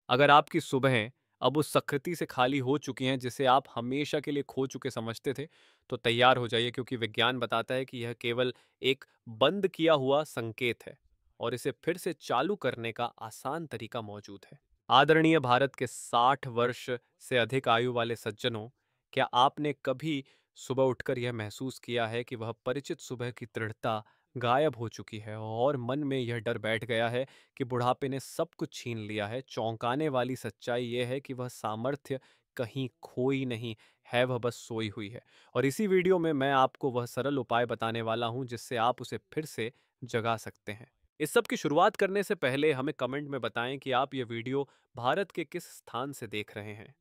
अगर आपकी सुबहें अब उस सकृति से खाली हो चुकी हैं जिसे आप हमेशा के लिए खो चुके समझते थे, तो तैयार हो जाइए क्योंकि विज्ञान बताता है कि यह केवल एक बंद किया हुआ संकेत है और इसे फिर से चालू करने का आसान तरीका मौजूद है। आदरणीय भारत के 60 वर्ष से अधिक आयु वाले सज्जनों, क्या आपने कभी सुबह उठकर यह महसूस किया है कि वह परिचित सुबह की दृढ़ता गायब हो चुकी है और मन में यह डर बैठ गया है कि बुढ़ापे ने सब कुछ छीन लिया है? चौंकाने वाली सच्चाई यह है कि वह सामर्थ्य कहीं खोई नहीं है, वह बस सोई हुई है। और इसी वीडियो में मैं आपको वह सरल उपाय बताने वाला हूं जिससे आप उसे फिर से जगा सकते हैं। इस सब की शुरुआत करने से पहले हमें कमेंट में बताएं कि आप यह वीडियो भारत के किस स्थान से देख रहे हैं।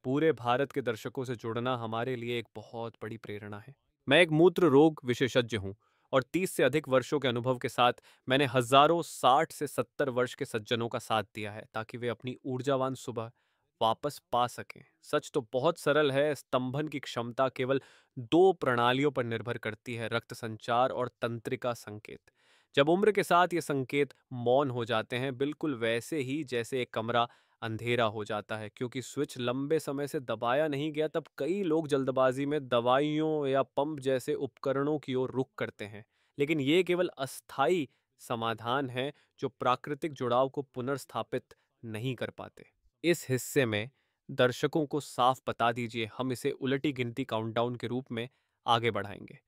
पूरे भारत के दर्शकों से जुड़ना हमारे लिए एक बहुत बड़ी प्रेरणा है। मैं एक मूत्र रोग विशेषज्ञ हूं और 30 से अधिक वर्षों के अनुभव के साथ मैंने हजारों 60 से 70 वर्ष के सज्जनों का साथ दिया है ताकि वे अपनी ऊर्जावान सुबह वापस पा सकें। सच तो बहुत सरल है, स्तंभन की क्षमता केवल दो प्रणालियों पर निर्भर करती है, रक्त संचार और तंत्रिका संकेत। जब उम्र के साथ ये संकेत मौन हो जाते हैं, बिल्कुल वैसे ही जैसे एक कमरा अंधेरा हो जाता है क्योंकि स्विच लंबे समय से दबाया नहीं गया, तब कई लोग जल्दबाजी में दवाइयों या पंप जैसे उपकरणों की ओर रुख करते हैं। लेकिन ये केवल अस्थाई समाधान है जो प्राकृतिक जुड़ाव को पुनर्स्थापित नहीं कर पाते। इस हिस्से में दर्शकों को साफ बता दीजिए, हम इसे उलटी गिनती काउंटडाउन के रूप में आगे बढ़ाएंगे।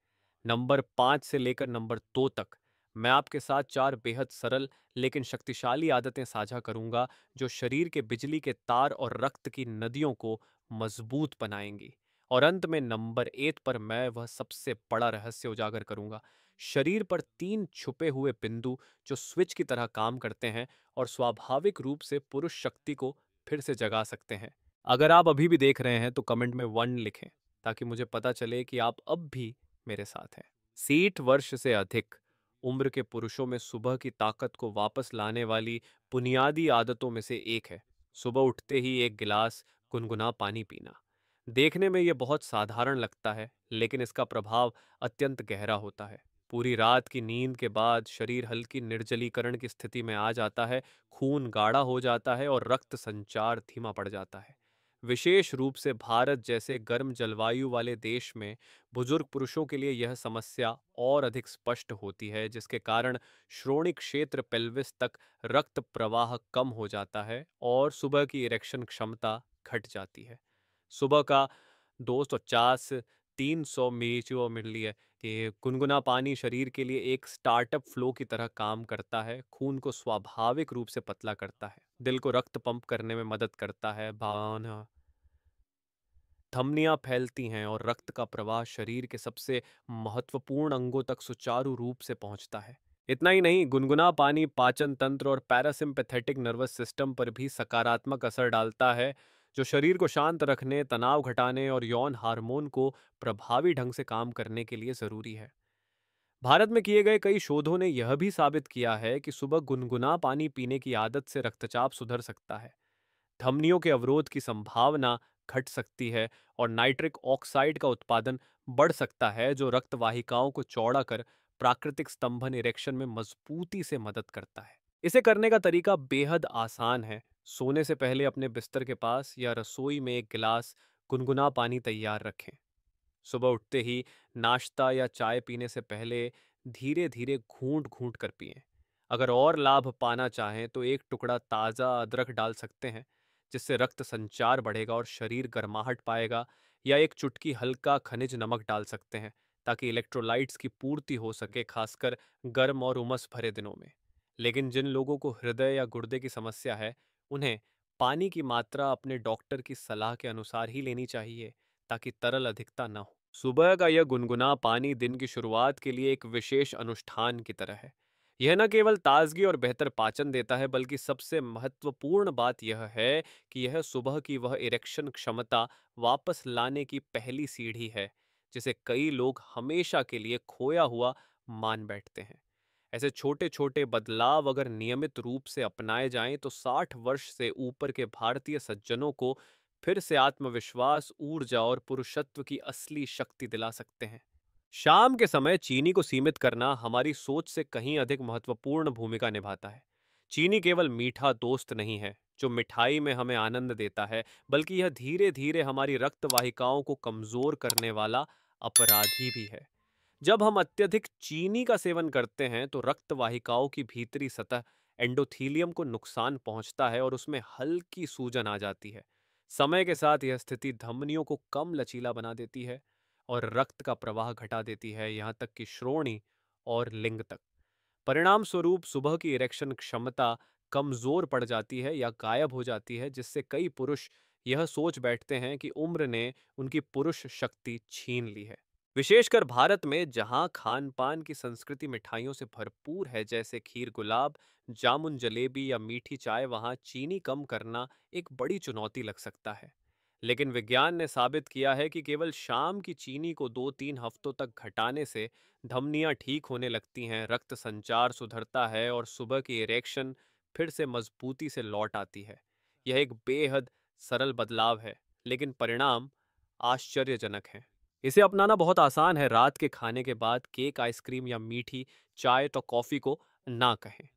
नंबर 5 से लेकर नंबर 2 तक मैं आपके साथ चार बेहद सरल लेकिन शक्तिशाली आदतें साझा करूंगा जो शरीर के बिजली के तार और रक्त की नदियों को मजबूत बनाएंगी। और अंत में नंबर 8 पर मैं वह सबसे बड़ा रहस्य उजागर करूंगा, शरीर पर 3 छुपे हुए बिंदु जो स्विच की तरह काम करते हैं और स्वाभाविक रूप से पुरुष शक्ति को फिर से जगा सकते हैं। अगर आप अभी भी देख रहे हैं तो कमेंट में 1 लिखें ताकि मुझे पता चले कि आप अब भी मेरे साथ हैं। 60 वर्ष से अधिक उम्र के पुरुषों में सुबह की ताकत को वापस लाने वाली बुनियादी आदतों में से एक है सुबह उठते ही एक गिलास गुनगुना पानी पीना। देखने में यह बहुत साधारण लगता है लेकिन इसका प्रभाव अत्यंत गहरा होता है। पूरी रात की नींद के बाद शरीर हल्की निर्जलीकरण की स्थिति में आ जाता है, खून गाढ़ा हो जाता है और रक्त संचार धीमा पड़ जाता है। विशेष रूप से भारत जैसे गर्म जलवायु वाले देश में बुजुर्ग पुरुषों के लिए यह समस्या और अधिक स्पष्ट होती है, जिसके कारण श्रोणि क्षेत्र पेल्विस तक रक्त प्रवाह कम हो जाता है और सुबह की इरेक्शन क्षमता घट जाती है। सुबह का 250 300 मिली है कि गुनगुना पानी शरीर के लिए एक स्टार्टअप फ्लो की तरह काम करता है, खून को स्वाभाविक रूप से पतला करता है, दिल को रक्त पंप करने में मदद करता है, भावना धमनियां फैलती हैं और रक्त का प्रवाह शरीर के सबसे महत्वपूर्ण अंगों तक सुचारू रूप से पहुंचता है। इतना ही नहीं, गुनगुना पानी पाचन तंत्र और पैरासिम्पैथेटिक नर्वस सिस्टम पर भी सकारात्मक असर डालता है, जो शरीर को शांत रखने, तनाव घटाने और यौन हार्मोन को प्रभावी ढंग से काम करने के लिए जरूरी है। भारत में किए गए कई शोधों ने यह भी साबित किया है कि सुबह गुनगुना पानी पीने की आदत से रक्तचाप सुधर सकता है, धमनियों के अवरोध की संभावना घट सकती है और नाइट्रिक ऑक्साइड का उत्पादन बढ़ सकता है जो रक्त वाहिकाओं को चौड़ा कर प्राकृतिक स्तंभन इरेक्शन में मजबूती से मदद करता है। इसे करने का तरीका बेहद आसान है। सोने से पहले अपने बिस्तर के पास या रसोई में एक गिलास गुनगुना पानी तैयार रखें। सुबह उठते ही नाश्ता या चाय पीने से पहले धीरे धीरे घूंट घूंट कर पिएं। अगर और लाभ पाना चाहें तो एक टुकड़ा ताज़ा अदरक डाल सकते हैं जिससे रक्त संचार बढ़ेगा और शरीर गर्माहट पाएगा, या एक चुटकी हल्का खनिज नमक डाल सकते हैं ताकि इलेक्ट्रोलाइट्स की पूर्ति हो सके, खासकर गर्म और उमस भरे दिनों में। लेकिन जिन लोगों को हृदय या गुर्दे की समस्या है, उन्हें पानी की मात्रा अपने डॉक्टर की सलाह के अनुसार ही लेनी चाहिए ताकि तरल अधिकता न हो। सुबह का यह गुनगुना पानी दिन की शुरुआत के लिए एक विशेष अनुष्ठान की तरह है। यह न केवल ताजगी और बेहतर पाचन देता है, बल्कि सबसे महत्वपूर्ण बात यह है कि यह सुबह की वह इरेक्शन क्षमता वापस लाने की पहली सीढ़ी है जिसे कई लोग हमेशा के लिए खोया हुआ मान बैठते हैं। ऐसे छोटे छोटे बदलाव अगर नियमित रूप से अपनाए जाएं तो 60 वर्ष से ऊपर के भारतीय सज्जनों को फिर से आत्मविश्वास, ऊर्जा और पुरुषत्व की असली शक्ति दिला सकते हैं। शाम के समय चीनी को सीमित करना हमारी सोच से कहीं अधिक महत्वपूर्ण भूमिका निभाता है। चीनी केवल मीठा दोस्त नहीं है जो मिठाई में हमें आनंद देता है, बल्कि यह धीरे धीरे हमारी रक्त वाहिकाओं को कमजोर करने वाला अपराधी भी है। जब हम अत्यधिक चीनी का सेवन करते हैं तो रक्त वाहिकाओं की भीतरी सतह एंडोथीलियम को नुकसान पहुंचता है और उसमें हल्की सूजन आ जाती है। समय के साथ यह स्थिति धमनियों को कम लचीला बना देती है और रक्त का प्रवाह घटा देती है, यहाँ तक कि श्रोणि और लिंग तक। परिणाम स्वरूप सुबह की इरेक्शन क्षमता कमजोर पड़ जाती है या गायब हो जाती है, जिससे कई पुरुष यह सोच बैठते हैं कि उम्र ने उनकी पुरुष शक्ति छीन ली है। विशेषकर भारत में, जहां खान पान की संस्कृति मिठाइयों से भरपूर है, जैसे खीर गुलाब, जामुन जलेबी या मीठी चाय, वहां चीनी कम करना एक बड़ी चुनौती लग सकता है। लेकिन विज्ञान ने साबित किया है कि केवल शाम की चीनी को 2-3 हफ्तों तक घटाने से धमनियां ठीक होने लगती हैं, रक्त संचार सुधरता है और सुबह की इरेक्शन फिर से मजबूती से लौट आती है। यह एक बेहद सरल बदलाव है, लेकिन परिणाम आश्चर्यजनक हैं। इसे अपनाना बहुत आसान है। रात के खाने के बाद केक, आइसक्रीम या मीठी चाय तो कॉफी को ना कहें।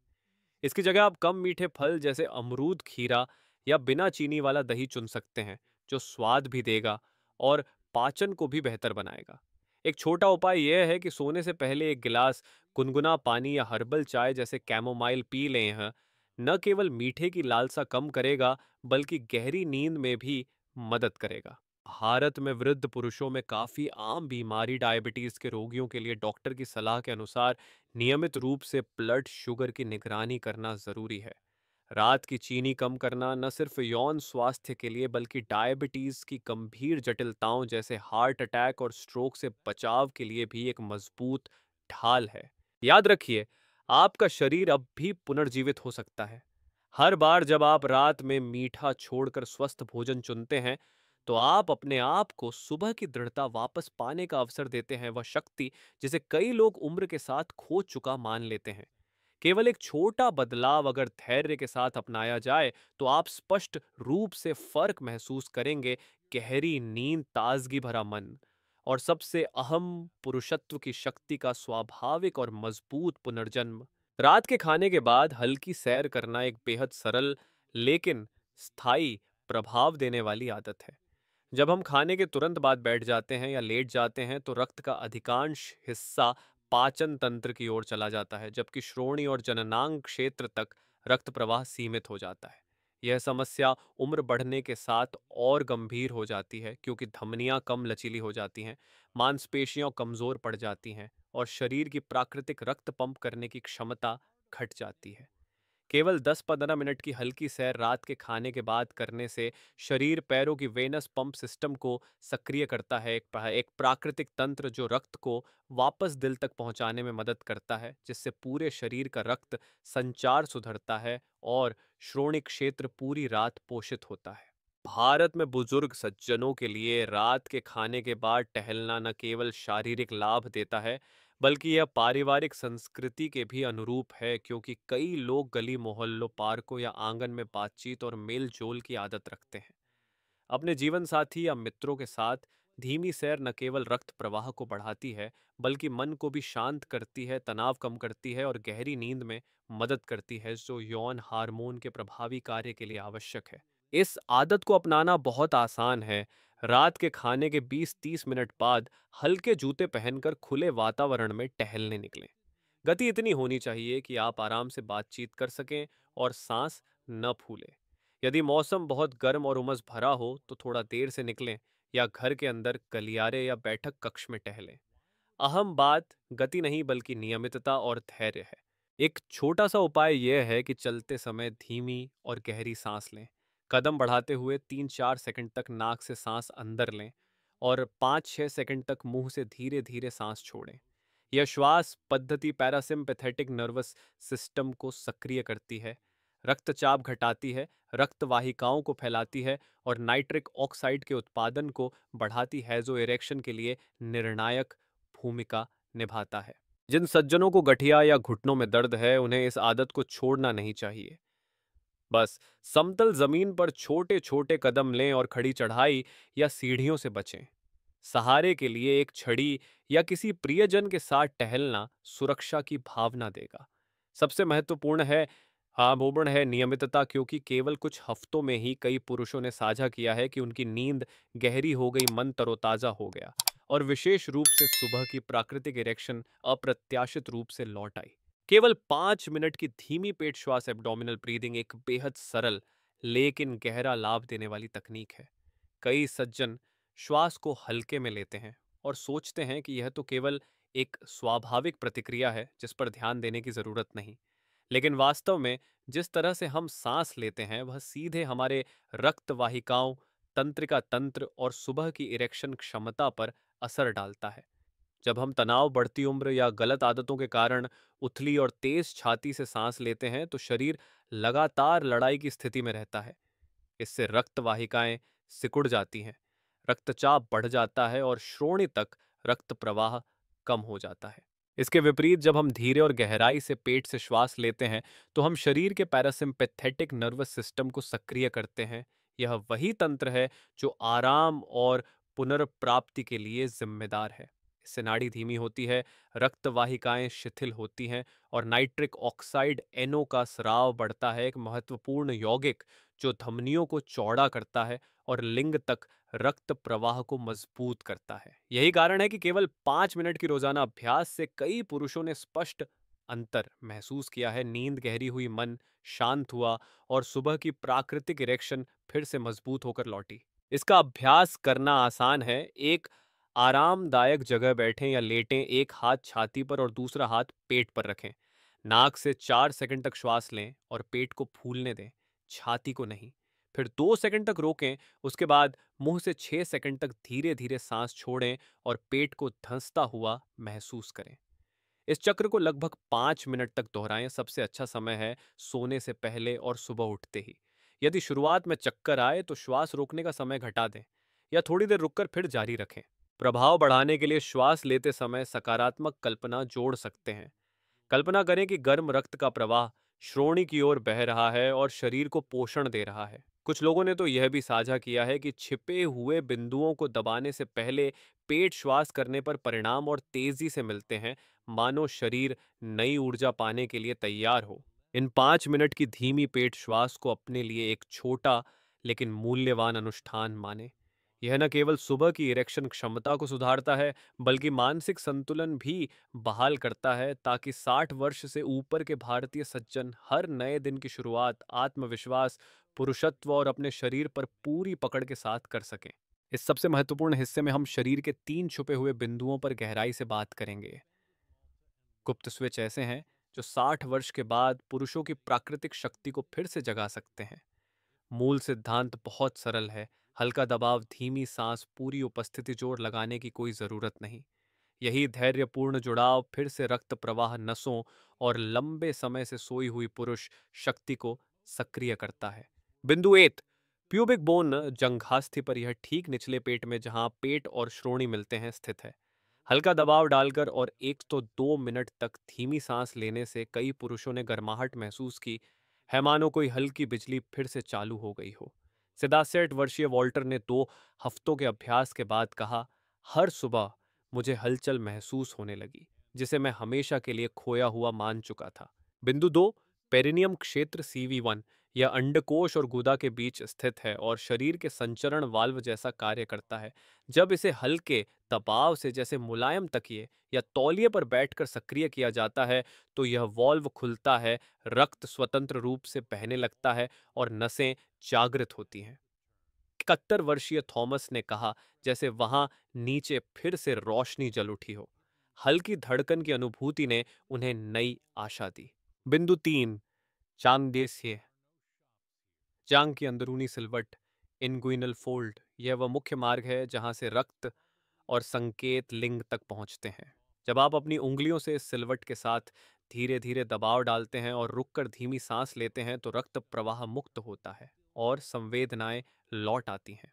इसकी जगह आप कम मीठे फल जैसे अमरूद, खीरा या बिना चीनी वाला दही चुन सकते हैं, जो स्वाद भी देगा और पाचन को भी बेहतर बनाएगा। एक छोटा उपाय यह है कि सोने से पहले एक गिलास गुनगुना पानी या हर्बल चाय जैसे कैमोमाइल पी लें। यह न केवल मीठे की लालसा कम करेगा, बल्कि गहरी नींद में भी मदद करेगा। भारत में वृद्ध पुरुषों में काफी आम बीमारी डायबिटीज के रोगियों के लिए डॉक्टर की सलाह के अनुसार नियमित रूप से ब्लड शुगर की निगरानी करना जरूरी है। रात की चीनी कम करना न सिर्फ यौन स्वास्थ्य के लिए, बल्कि डायबिटीज की गंभीर जटिलताओं जैसे हार्ट अटैक और स्ट्रोक से बचाव के लिए भी एक मजबूत ढाल है। याद रखिए, आपका शरीर अब भी पुनर्जीवित हो सकता है। हर बार जब आप रात में मीठा छोड़कर स्वस्थ भोजन चुनते हैं, तो आप अपने आप को सुबह की दृढ़ता वापस पाने का अवसर देते हैं, वह शक्ति जिसे कई लोग उम्र के साथ खो चुका मान लेते हैं। केवल एक छोटा बदलाव अगर धैर्य के साथ अपनाया जाए, तो आप स्पष्ट रूप से फर्क महसूस करेंगे। गहरी नींद, ताजगी भरा मन और सबसे अहम, पुरुषत्व की शक्ति का स्वाभाविक और मजबूत पुनर्जन्म। रात के खाने के बाद हल्की सैर करना एक बेहद सरल लेकिन स्थायी प्रभाव देने वाली आदत है। जब हम खाने के तुरंत बाद बैठ जाते हैं या लेट जाते हैं, तो रक्त का अधिकांश हिस्सा पाचन तंत्र की ओर चला जाता है, जबकि श्रोणि और जननांग क्षेत्र तक रक्त प्रवाह सीमित हो जाता है। यह समस्या उम्र बढ़ने के साथ और गंभीर हो जाती है, क्योंकि धमनियां कम लचीली हो जाती हैं, मांसपेशियां कमजोर पड़ जाती हैं और शरीर की प्राकृतिक रक्त पंप करने की क्षमता घट जाती है। केवल 10-15 मिनट की हल्की सैर रात के खाने के बाद करने से शरीर पैरों की वेनस पंप सिस्टम को सक्रिय करता है, एक प्राकृतिक तंत्र जो रक्त को वापस दिल तक पहुंचाने में मदद करता है, जिससे पूरे शरीर का रक्त संचार सुधरता है और श्रोणि क्षेत्र पूरी रात पोषित होता है। भारत में बुजुर्ग सज्जनों के लिए रात के खाने के बाद टहलना न केवल शारीरिक लाभ देता है, बल्कि यह पारिवारिक संस्कृति के भी अनुरूप है, क्योंकि कई लोग गली मोहल्लों, पार्कों या आंगन में बातचीत और मेल जोल की आदत रखते हैं। अपने जीवन साथी या मित्रों के साथ धीमी सैर न केवल रक्त प्रवाह को बढ़ाती है, बल्कि मन को भी शांत करती है, तनाव कम करती है और गहरी नींद में मदद करती है, जो यौन हार्मोन के प्रभावी कार्य के लिए आवश्यक है। इस आदत को अपनाना बहुत आसान है। रात के खाने के 20-30 मिनट बाद हल्के जूते पहनकर खुले वातावरण में टहलने निकलें। गति इतनी होनी चाहिए कि आप आराम से बातचीत कर सकें और सांस न फूले। यदि मौसम बहुत गर्म और उमस भरा हो, तो थोड़ा देर से निकलें या घर के अंदर गलियारे या बैठक कक्ष में टहलें। अहम बात गति नहीं, बल्कि नियमितता और धैर्य है। एक छोटा सा उपाय यह है कि चलते समय धीमी और गहरी सांस लें। कदम बढ़ाते हुए 3-4 सेकंड तक नाक से सांस अंदर लें और 5-6 सेकंड तक मुंह से धीरे धीरे सांस छोड़ें। यह श्वास पद्धति पैरासिम्पैथेटिक नर्वस सिस्टम को सक्रिय करती है, रक्तचाप घटाती है, रक्त वाहिकाओं को फैलाती है और नाइट्रिक ऑक्साइड के उत्पादन को बढ़ाती है, जो इरेक्शन के लिए निर्णायक भूमिका निभाता है। जिन सज्जनों को गठिया या घुटनों में दर्द है, उन्हें इस आदत को छोड़ना नहीं चाहिए। बस समतल जमीन पर छोटे छोटे कदम लें और खड़ी चढ़ाई या सीढ़ियों से बचें। सहारे के लिए एक छड़ी या किसी प्रियजन के साथ टहलना सुरक्षा की भावना देगा। सबसे महत्वपूर्ण है, हाँ, मोबण है नियमितता, क्योंकि केवल कुछ हफ्तों में ही कई पुरुषों ने साझा किया है कि उनकी नींद गहरी हो गई, मन तरोताजा हो गया और विशेष रूप से सुबह की प्राकृतिक इरेक्शन अप्रत्याशित रूप से लौट आई। केवल 5 मिनट की धीमी पेट श्वास एब्डोमिनल ब्रीदिंग एक बेहद सरल लेकिन गहरा लाभ देने वाली तकनीक है। कई सज्जन श्वास को हल्के में लेते हैं और सोचते हैं कि यह तो केवल एक स्वाभाविक प्रतिक्रिया है जिस पर ध्यान देने की जरूरत नहीं। लेकिन वास्तव में जिस तरह से हम सांस लेते हैं वह सीधे हमारे रक्त वाहिकाओं, तंत्रिका तंत्र और सुबह की इरेक्शन क्षमता पर असर डालता है। जब हम तनाव, बढ़ती उम्र या गलत आदतों के कारण उथली और तेज छाती से सांस लेते हैं तो शरीर लगातार लड़ाई की स्थिति में रहता है। इससे रक्त वाहिकाएं सिकुड़ जाती हैं, रक्तचाप बढ़ जाता है और श्रोणि तक रक्त प्रवाह कम हो जाता है। इसके विपरीत जब हम धीरे और गहराई से पेट से श्वास लेते हैं तो हम शरीर के पैरासिम्पैथेटिक नर्वस सिस्टम को सक्रिय करते हैं। यह वही तंत्र है जो आराम और पुनर्प्राप्ति के लिए जिम्मेदार है। इससे नाड़ी धीमी होती है, रक्त वाहिकाएं शिथिल होती हैं और नाइट्रिक ऑक्साइड एनओ का स्राव बढ़ता है, एक महत्वपूर्ण यौगिक जो धमनियों को चौड़ा करता है और लिंग तक रक्त प्रवाह को मजबूत करता है। यही कारण है कि केवल 5 मिनट की रोजाना अभ्यास से कई पुरुषों ने स्पष्ट अंतर महसूस किया है। नींद गहरी हुई, मन शांत हुआ और सुबह की प्राकृतिक इरेक्शन फिर से मजबूत होकर लौटी। इसका अभ्यास करना आसान है। एक आरामदायक जगह बैठें या लेटें, एक हाथ छाती पर और दूसरा हाथ पेट पर रखें। नाक से 4 सेकंड तक श्वास लें और पेट को फूलने दें, छाती को नहीं। फिर 2 सेकंड तक रोकें, उसके बाद मुंह से 6 सेकंड तक धीरे धीरे सांस छोड़ें और पेट को धंसता हुआ महसूस करें। इस चक्र को लगभग 5 मिनट तक दोहराएं। सबसे अच्छा समय है सोने से पहले और सुबह उठते ही। यदि शुरुआत में चक्कर आए तो श्वास रोकने का समय घटा दें या थोड़ी देर रुककर फिर जारी रखें। प्रभाव बढ़ाने के लिए श्वास लेते समय सकारात्मक कल्पना जोड़ सकते हैं। कल्पना करें कि गर्म रक्त का प्रवाह श्रोणि की ओर बह रहा है और शरीर को पोषण दे रहा है। कुछ लोगों ने तो यह भी साझा किया है कि छिपे हुए बिंदुओं को दबाने से पहले पेट श्वास करने पर परिणाम और तेजी से मिलते हैं, मानो शरीर नई ऊर्जा पाने के लिए तैयार हो। इन 5 मिनट की धीमी पेट श्वास को अपने लिए एक छोटा लेकिन मूल्यवान अनुष्ठान माने। यह न केवल सुबह की इरेक्शन क्षमता को सुधारता है बल्कि मानसिक संतुलन भी बहाल करता है, ताकि 60 वर्ष से ऊपर के भारतीय सज्जन हर नए दिन की शुरुआत आत्मविश्वास, पुरुषत्व और अपने शरीर पर पूरी पकड़ के साथ कर सकें। इस सबसे महत्वपूर्ण हिस्से में हम शरीर के 3 छुपे हुए बिंदुओं पर गहराई से बात करेंगे। गुप्त स्विच ऐसे हैं जो 60 वर्ष के बाद पुरुषों की प्राकृतिक शक्ति को फिर से जगा सकते हैं। मूल सिद्धांत बहुत सरल है। हल्का दबाव, धीमी सांस, पूरी उपस्थिति, जोर लगाने की कोई जरूरत नहीं। यही धैर्यपूर्ण जुड़ाव फिर से रक्त प्रवाह, नसों और लंबे समय से सोई हुई पुरुष शक्ति को सक्रिय करता है। बिंदु एट, प्यूबिक बोन जंघास्थि पर, यह ठीक निचले पेट में जहां पेट और श्रोणि मिलते हैं स्थित है। हल्का दबाव डालकर और 1 तो 2 मिनट तक धीमी सांस लेने से कई पुरुषों ने गर्माहट महसूस की है, मानो कोई हल्की बिजली फिर से चालू हो गई हो। 67 वर्षीय वॉल्टर ने 2 हफ्तों के अभ्यास के बाद कहा, हर सुबह मुझे हलचल महसूस होने लगी जिसे मैं हमेशा के लिए खोया हुआ मान चुका था। बिंदु दो, पेरिनियम क्षेत्र CV1, यह अंडकोश और गुदा के बीच स्थित है और शरीर के संचरण वाल्व जैसा कार्य करता है। जब इसे हल्के दबाव से, जैसे मुलायम तकिए या तौलिए पर बैठकर सक्रिय किया जाता है तो यह वाल्व खुलता है, रक्त स्वतंत्र रूप से बहने लगता है और नसें जागृत होती हैं। 71 वर्षीय थॉमस ने कहा, जैसे वहां नीचे फिर से रोशनी जल उठी हो। हल्की धड़कन की अनुभूति ने उन्हें नई आशा दी। बिंदु तीन, चांगदेसिये, जांग की अंदरूनी सिलवट, इनग्विनल फोल्ड, यह वह मुख्य मार्ग है जहां से रक्त और संकेत लिंग तक पहुंचते हैं। जब आप अपनी उंगलियों से इस सिलवट के साथ धीरे धीरे दबाव डालते हैं और रुककर धीमी सांस लेते हैं तो रक्त प्रवाह मुक्त होता है और संवेदनाएं लौट आती हैं।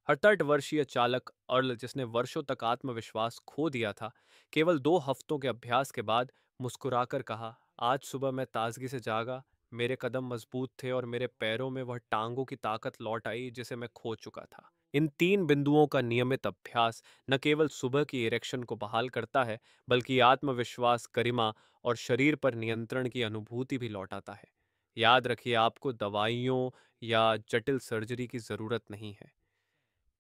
68 वर्षीय चालक अर्ल, जिसने वर्षों तक आत्मविश्वास खो दिया था, केवल 2 हफ्तों के अभ्यास के बाद मुस्कुराकर कहा, आज सुबह मैं ताजगी से जागा, मेरे कदम मजबूत थे और मेरे पैरों में वह टांगों की ताकत लौट आई जिसे मैं खो चुका था। इन 3 बिंदुओं का नियमित अभ्यास न केवल सुबह की इरेक्शन को बहाल करता है बल्कि आत्मविश्वास, गरिमा और शरीर पर नियंत्रण की अनुभूति भी लौटाता है। याद रखिए, आपको दवाइयों या जटिल सर्जरी की ज़रूरत नहीं है।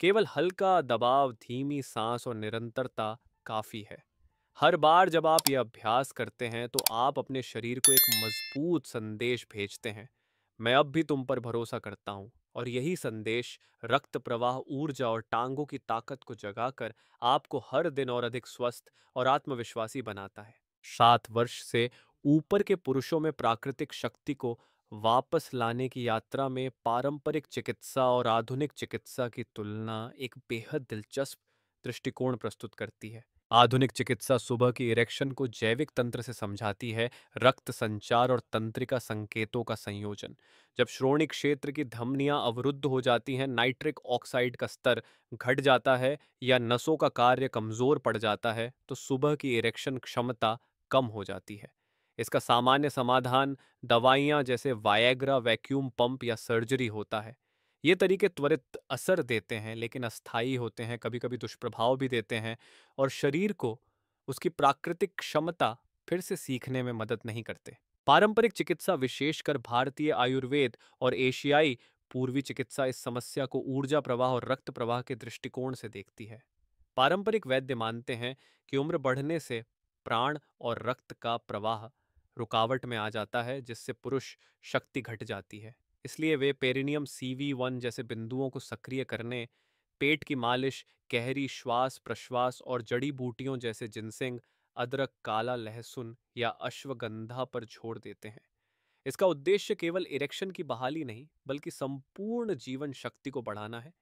केवल हल्का दबाव, धीमी सांस और निरंतरता काफ़ी है। हर बार जब आप ये अभ्यास करते हैं तो आप अपने शरीर को एक मजबूत संदेश भेजते हैं, मैं अब भी तुम पर भरोसा करता हूँ। और यही संदेश रक्त प्रवाह, ऊर्जा और टांगों की ताकत को जगाकर आपको हर दिन और अधिक स्वस्थ और आत्मविश्वासी बनाता है। 7 वर्ष से ऊपर के पुरुषों में प्राकृतिक शक्ति को वापस लाने की यात्रा में पारंपरिक चिकित्सा और आधुनिक चिकित्सा की तुलना एक बेहद दिलचस्प दृष्टिकोण प्रस्तुत करती है। आधुनिक चिकित्सा सुबह की इरेक्शन को जैविक तंत्र से समझाती है, रक्त संचार और तंत्रिका संकेतों का संयोजन। जब श्रोणि क्षेत्र की धमनियां अवरुद्ध हो जाती हैं, नाइट्रिक ऑक्साइड का स्तर घट जाता है या नसों का कार्य कमजोर पड़ जाता है, तो सुबह की इरेक्शन क्षमता कम हो जाती है। इसका सामान्य समाधान दवाइयां जैसे वायग्रा, वैक्यूम पंप या सर्जरी होता है। ये तरीके त्वरित असर देते हैं लेकिन अस्थायी होते हैं, कभी कभी दुष्प्रभाव भी देते हैं और शरीर को उसकी प्राकृतिक क्षमता फिर से सीखने में मदद नहीं करते। पारंपरिक चिकित्सा, विशेषकर भारतीय आयुर्वेद और एशियाई पूर्वी चिकित्सा, इस समस्या को ऊर्जा प्रवाह और रक्त प्रवाह के दृष्टिकोण से देखती है। पारंपरिक वैद्य मानते हैं कि उम्र बढ़ने से प्राण और रक्त का प्रवाह रुकावट में आ जाता है, जिससे पुरुष शक्ति घट जाती है। इसलिए वे पेरिनियम CV1 जैसे बिंदुओं को सक्रिय करने, पेट की मालिश, गहरी श्वास प्रश्वास और जड़ी बूटियों जैसे जिनसेंग, अदरक, काला लहसुन या अश्वगंधा पर छोड़ देते हैं। इसका उद्देश्य केवल इरेक्शन की बहाली नहीं, बल्कि संपूर्ण जीवन शक्ति को बढ़ाना है,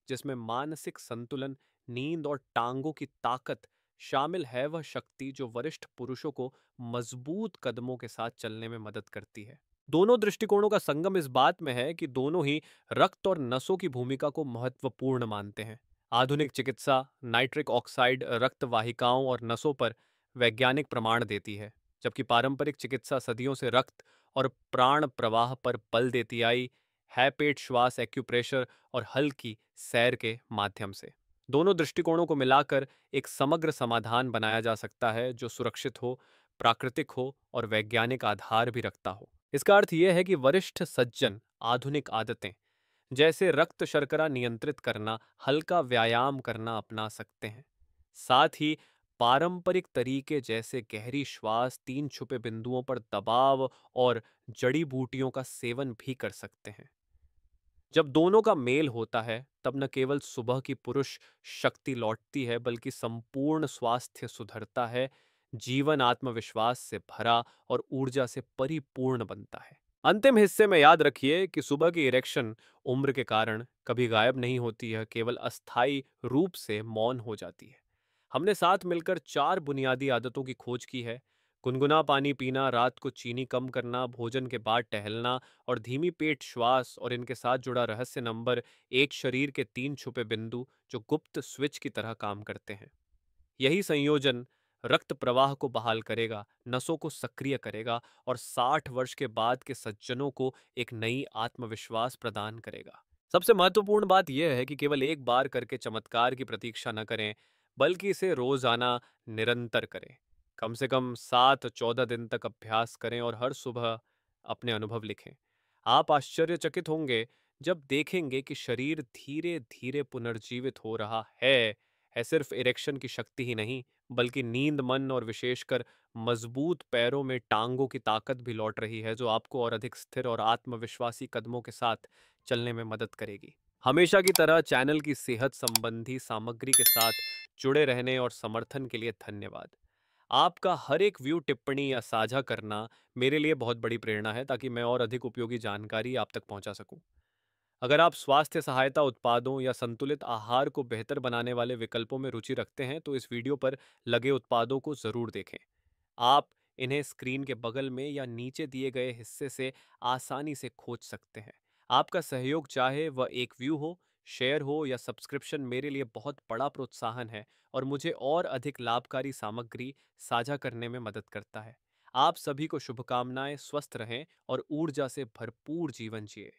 जिसमें मानसिक संतुलन, नींद और टांगों की ताकत शामिल है। वह शक्ति जो वरिष्ठ पुरुषों को मजबूत कदमों के साथ चलने में मदद करती है। दोनों दृष्टिकोणों का संगम इस बात में है कि दोनों ही रक्त और नसों की भूमिका को महत्वपूर्ण मानते हैं। आधुनिक चिकित्सा नाइट्रिक ऑक्साइड रक्त वाहिकाओं और नसों पर वैज्ञानिक प्रमाण देती है, जबकि पारंपरिक चिकित्सा सदियों से रक्त और प्राण प्रवाह पर बल देती आई है, पेट श्वास, एक्यूप्रेशर और हल्की सैर के माध्यम से। दोनों दृष्टिकोणों को मिलाकर एक समग्र समाधान बनाया जा सकता है जो सुरक्षित हो, प्राकृतिक हो और वैज्ञानिक आधार भी रखता हो। इसका अर्थ यह है कि वरिष्ठ सज्जन आधुनिक आदतें जैसे रक्त शर्करा नियंत्रित करना, हल्का व्यायाम करना अपना सकते हैं। साथ ही पारंपरिक तरीके जैसे गहरी श्वास, 3 छुपे बिंदुओं पर दबाव और जड़ी बूटियों का सेवन भी कर सकते हैं। जब दोनों का मेल होता है, तब न केवल सुबह की पुरुष शक्ति लौटती है, बल्कि संपूर्ण स्वास्थ्य सुधरता है, जीवन आत्मविश्वास से भरा और ऊर्जा से परिपूर्ण बनता है। अंतिम हिस्से में याद रखिए कि सुबह की इरेक्शन उम्र के कारण कभी गायब नहीं होती है, केवल अस्थायी रूप से मौन हो जाती है। हमने साथ मिलकर 4 बुनियादी आदतों की खोज की है: गुनगुना पानी पीना, रात को चीनी कम करना, भोजन के बाद टहलना और धीमी पेट श्वास, और इनके साथ जुड़ा रहस्य नंबर 1, शरीर के 3 छुपे बिंदु जो गुप्त स्विच की तरह काम करते हैं। यही संयोजन रक्त प्रवाह को बहाल करेगा, नसों को सक्रिय करेगा और 60 वर्ष के बाद के सज्जनों को एक नई आत्मविश्वास प्रदान करेगा। सबसे महत्वपूर्ण बात यह है कि केवल एक बार करके चमत्कार की प्रतीक्षा न करें, बल्कि इसे रोजाना निरंतर करें। कम से कम 7-14 दिन तक अभ्यास करें और हर सुबह अपने अनुभव लिखें। आप आश्चर्यचकित होंगे जब देखेंगे कि शरीर धीरे धीरे पुनर्जीवित हो रहा है सिर्फ इरेक्शन की शक्ति ही नहीं, बल्कि नींद, मन और विशेषकर मजबूत पैरों में टांगों की ताकत भी लौट रही है, जो आपको और अधिक स्थिर और आत्मविश्वासी कदमों के साथ चलने में मदद करेगी। हमेशा की तरह चैनल की सेहत संबंधी सामग्री के साथ जुड़े रहने और समर्थन के लिए धन्यवाद। आपका हर एक व्यू, टिप्पणी या साझा करना मेरे लिए बहुत बड़ी प्रेरणा है, ताकि मैं और अधिक उपयोगी जानकारी आप तक पहुंचा सकूं। अगर आप स्वास्थ्य सहायता उत्पादों या संतुलित आहार को बेहतर बनाने वाले विकल्पों में रुचि रखते हैं, तो इस वीडियो पर लगे उत्पादों को ज़रूर देखें। आप इन्हें स्क्रीन के बगल में या नीचे दिए गए हिस्से से आसानी से खोज सकते हैं। आपका सहयोग, चाहे वह एक व्यू हो, शेयर हो या सब्सक्रिप्शन, मेरे लिए बहुत बड़ा प्रोत्साहन है और मुझे और अधिक लाभकारी सामग्री साझा करने में मदद करता है। आप सभी को शुभकामनाएं, स्वस्थ रहें और ऊर्जा से भरपूर जीवन जिए।